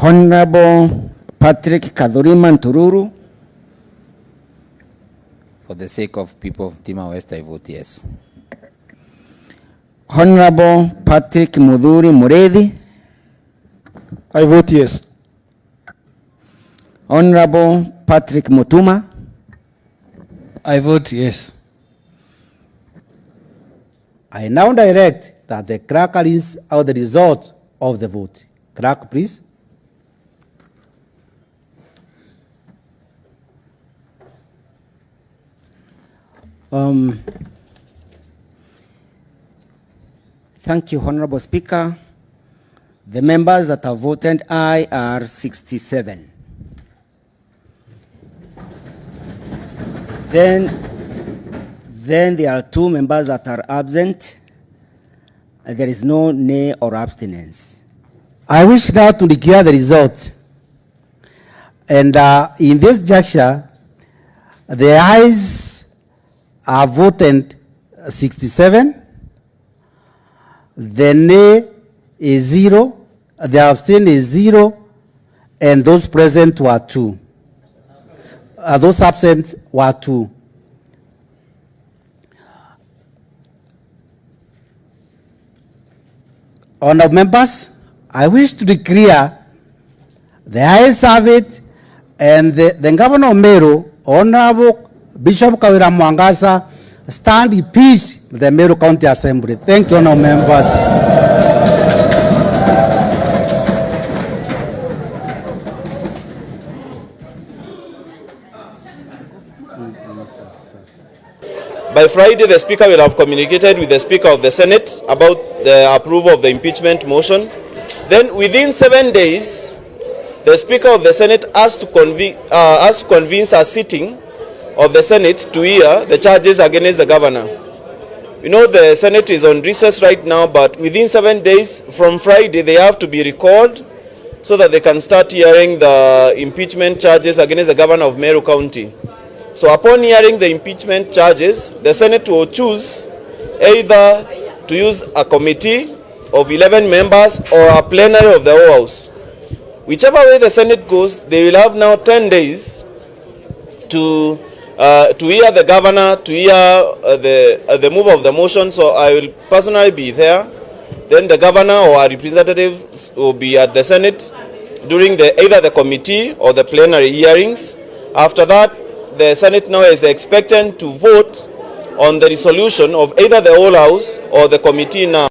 Honorable Patrick Kadurima Ntururu. For the sake of people of Tima West, I vote yes. Honorable Patrick Mudhuri Muredi. I vote yes. Honorable Patrick Mutuma. I vote yes. I now direct that the clerk reads out the result of the vote. Clerk, please. Thank you, Honorable Speaker. The members that have voted aye are 67. Then there are 2 members that are absent. There is no nay or abstinence. I wish now to declare the result. And in this juncture, the ayes are voted 67. The nay is 0. The abstain is 0. And those present were 2. Those absent were 2. Honourable members, I wish to declare the ayes have it, and the Governor of Meru, Honourable Bishop Kawira Mwangaza, stand impeached with the Meru County Assembly. Thank you, honourable members. By Friday, the Speaker will have communicated with the Speaker of the Senate about the approval of the impeachment motion. Then, within 7 days, the Speaker of the Senate has to convince a sitting of the Senate to hear the charges against the Governor. You know, the Senate is on recess right now, but within 7 days from Friday, they have to be recalled so that they can start hearing the impeachment charges against the Governor of Meru County. So upon hearing the impeachment charges, the Senate will choose either to use a committee of 11 members or a plenary of the whole House. Whichever way the Senate goes, they will have now 10 days to hear the Governor, to hear the move of the motion. So I will personally be there. Then the Governor or a representative will be at the Senate during either the committee or the plenary hearings. After that, the Senate now is expected to vote on the resolution of either the whole House or the committee now.